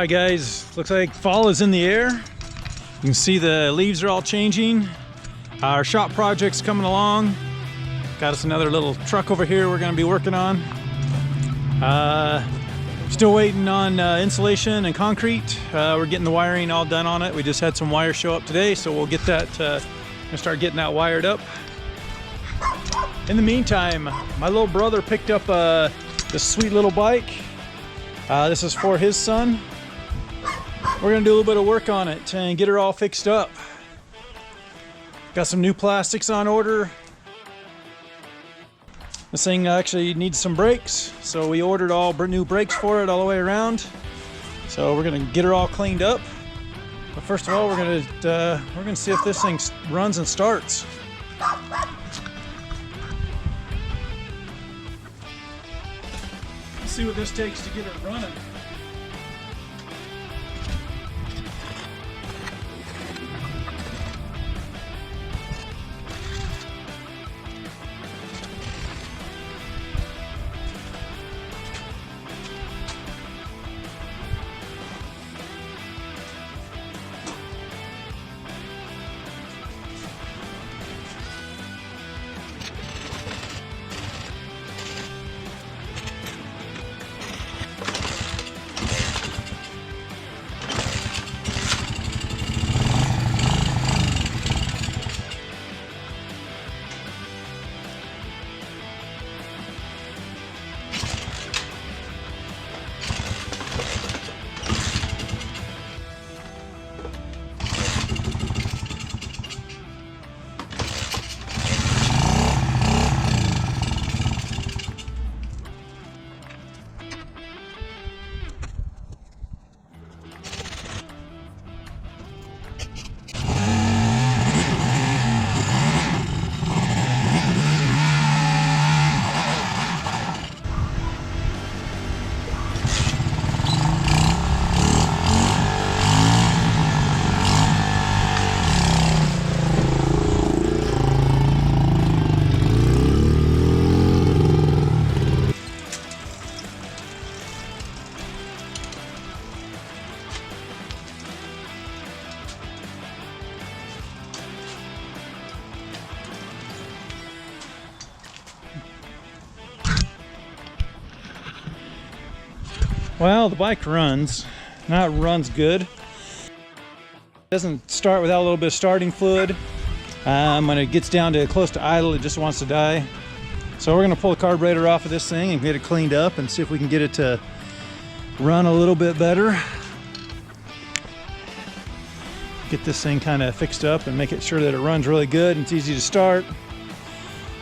Alright guys, looks like fall is in the air. You can see the leaves are all changing. Our shop project's coming along. Got us another little truck over here we're going to be working on. Still waiting on insulation and concrete. We're getting the wiring all done on it. We just had some wires show up today, so we'll get that, gonna start getting that wired up. In the meantime, my little brother picked up this sweet little bike. This is for his son. We're gonna do a little bit of work on it and get her all fixed up. Got some new plastics on order. This thing actually needs some brakes, so we ordered all new brakes for it all the way around. So we're gonna get her all cleaned up. But first of all, we're gonna see if this thing runs and starts. Let's see what this takes to get her running. Well, the bike runs. Now it runs good. It doesn't start without a little bit of starting fluid. When it gets down to close to idle, it just wants to die. So we're gonna pull the carburetor off of this thing and get it cleaned up and see if we can get it to run a little bit better. Get this thing kind of fixed up and make it sure that it runs really good and it's easy to start.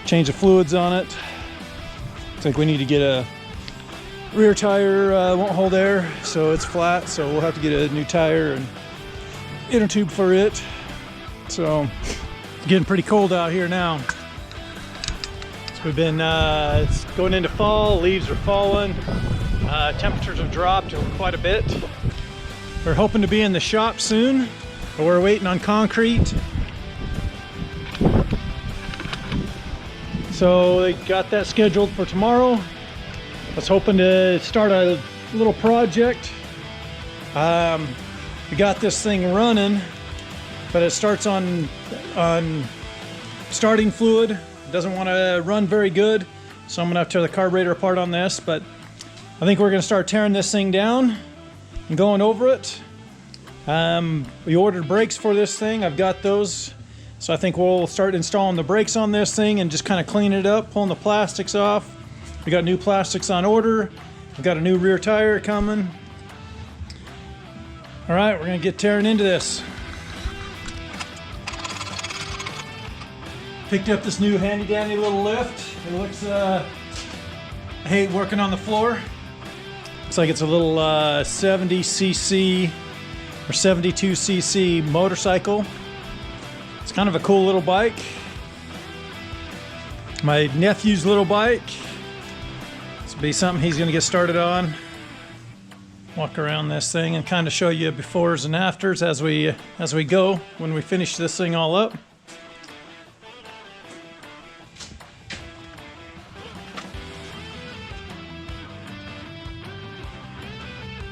Change the fluids on it. Looks like we need to get a rear tire, won't hold air, so it's flat, so we'll have to get a new tire and inner tube for it. So it's getting pretty cold out here now. So we've been, it's going into fall, leaves are falling, temperatures have dropped quite a bit. We're hoping to be in the shop soon, but we're waiting on concrete. So they got that scheduled for tomorrow. I was hoping to start a little project. We got this thing running, but it starts on starting fluid. It doesn't want to run very good, so I'm gonna have to tear the carburetor apart on this, but I think we're gonna start tearing this thing down and going over it. We ordered brakes for this thing. I've got those, so I think we'll start installing the brakes on this thing and just kind of clean it up, pulling the plastics off. We got new plastics on order. We've got a new rear tire coming. All right, we're gonna get tearing into this. Picked up this new handy dandy little lift. It looks, I hate working on the floor. Looks like it's a little 70cc or 72cc motorcycle. It's kind of a cool little bike. My nephew's little bike. Be something he's going to get started on. Walk around this thing and kind of show you befores and afters as we go when we finish this thing all up.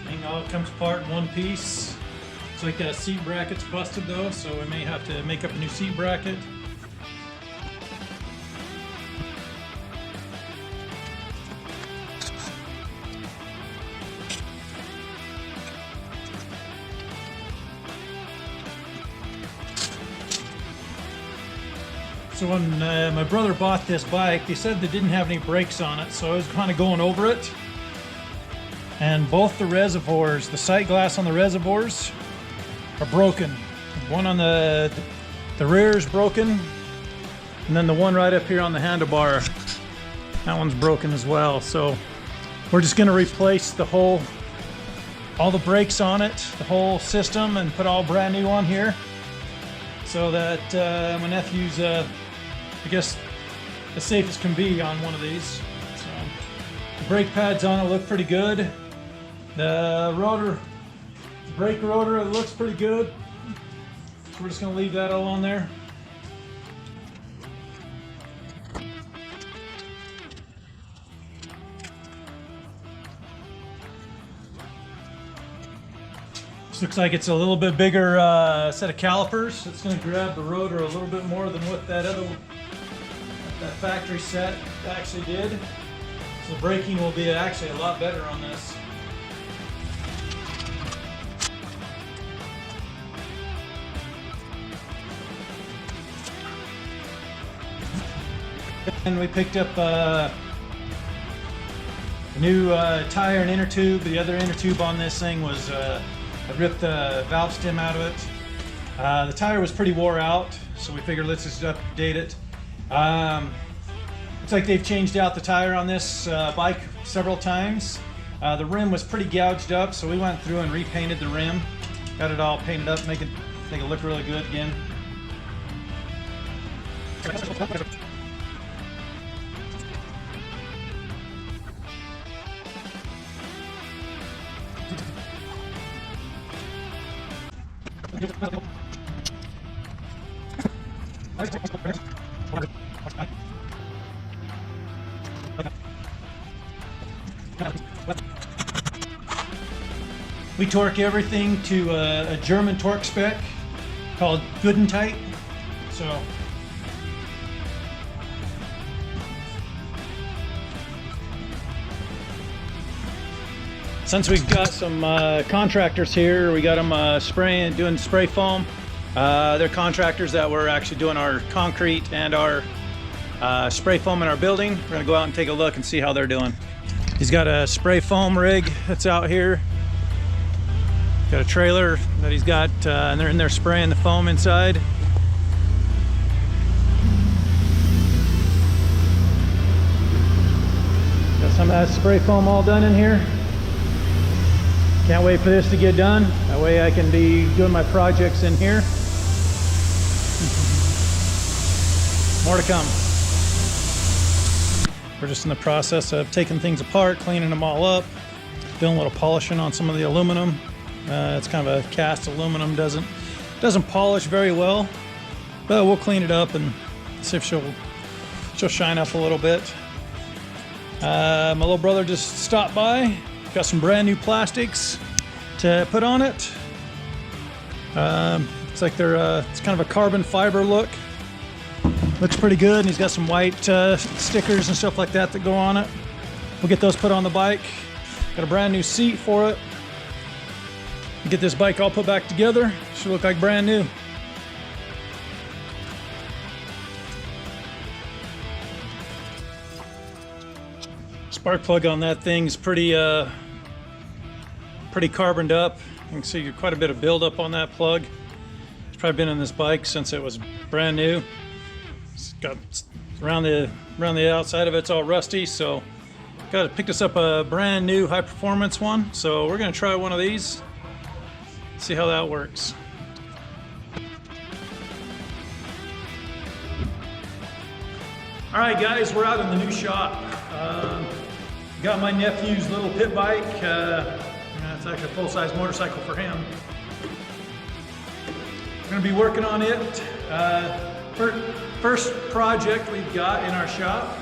Thing everything all comes apart in one piece. Looks like that seat bracket's busted though, so we may have to make up a new seat bracket. So when my brother bought this bike, they said they didn't have any brakes on it, so I was kind of going over it. And both the reservoirs, the sight glass on the reservoirs are broken. One on the rear is broken, and then the one right up here on the handlebar, that one's broken as well. So we're just gonna replace all the brakes on it, the whole system, and put all brand new on here, so that my nephew's I guess as safe as can be on one of these. So the brake pads on it look pretty good. The rotor, the brake rotor, it looks pretty good. So we're just gonna leave that all on there. This looks like it's a little bit bigger set of calipers. It's gonna grab the rotor a little bit more than what that factory set actually did. So the braking will be actually a lot better on this. And we picked up a new tire and inner tube. The other inner tube on this thing was, I ripped the valve stem out of it. The tire was pretty wore out, so we figured let's just update it. Looks like they've changed out the tire on this bike several times. The rim was pretty gouged up, so we went through and repainted the rim. Got it all painted up, make it look really good again. We torque everything to a German torque spec called Good and Tight. So since we've got some contractors here, we got them doing spray foam. They're contractors that were actually doing our concrete and our spray foam in our building. We're gonna go out and take a look and see how they're doing. He's got a spray foam rig that's out here. Got a trailer that he's got, and they're in there spraying the foam inside. Got some of that spray foam all done in here. Can't wait for this to get done. That way I can be doing my projects in here. More to come. We're just in the process of taking things apart, cleaning them all up, doing a little polishing on some of the aluminum. It's kind of a cast aluminum, doesn't polish very well, but we'll clean it up and see if she'll shine up a little bit. My little brother just stopped by, got some brand new plastics to put on it. It's like it's kind of a carbon fiber look. Looks pretty good, and he's got some white stickers and stuff like that go on it. We'll get those put on the bike. Got a brand new seat for it. Get this bike all put back together. Should look like brand new. Spark plug on that thing's pretty carboned up. You can see quite a bit of buildup on that plug. It's probably been in this bike since it was brand new. It's got around the outside of it's all rusty, so got to pick us up a brand new high performance one. So we're gonna try one of these. See how that works. All right, guys, we're out in the new shop. Got my nephew's little pit bike. It's actually a full-size motorcycle for him. We're gonna be working on it. First project we've got in our shop.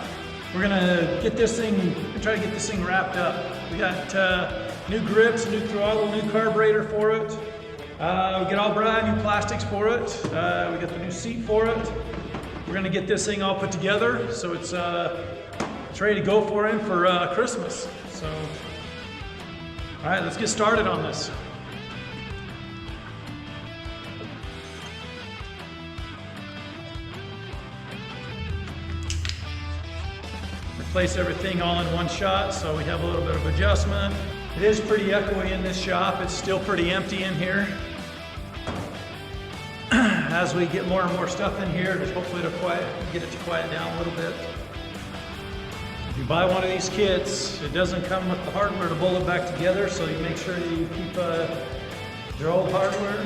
We're gonna try to get this thing wrapped up. We got new grips, new throttle, new carburetor for it. We get all brand new plastics for it. We got the new seat for it. We're gonna get this thing all put together so it's ready to go for him for Christmas. So, all right, let's get started on this. Replace everything all in one shot, so we have a little bit of adjustment. It is pretty echoey in this shop. It's still pretty empty in here. As we get more and more stuff in here, just hopefully to get it to quiet down a little bit. If you buy one of these kits, it doesn't come with the hardware to bolt it back together, so you make sure that you keep your old hardware.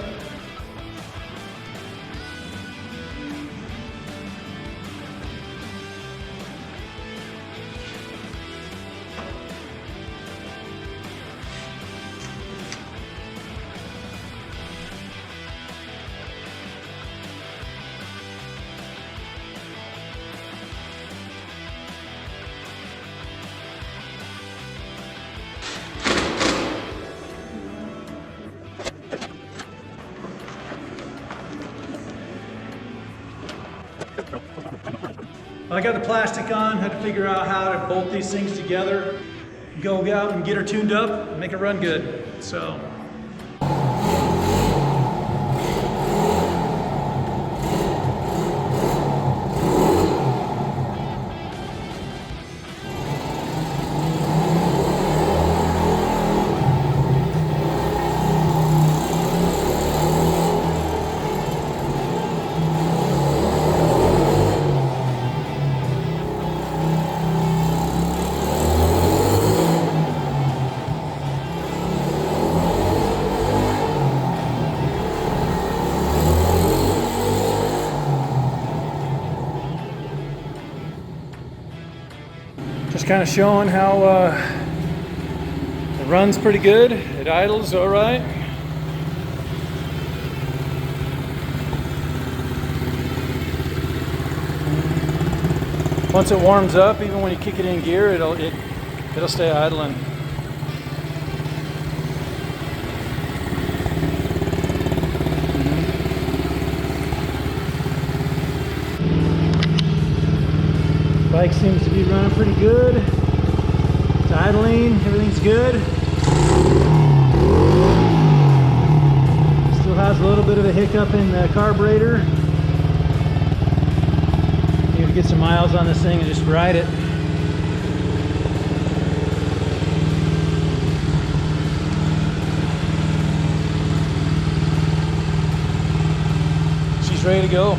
I got the plastic on, had to figure out how to bolt these things together, go out and get her tuned up, and make it run good. So. Just kind of showing how it runs pretty good. It idles all right. Once it warms up, even when you kick it in gear, it'll stay idling. Bike seems to be running pretty good. It's idling, everything's good. Still has a little bit of a hiccup in the carburetor. Need to get some miles on this thing and just ride it. She's ready to go.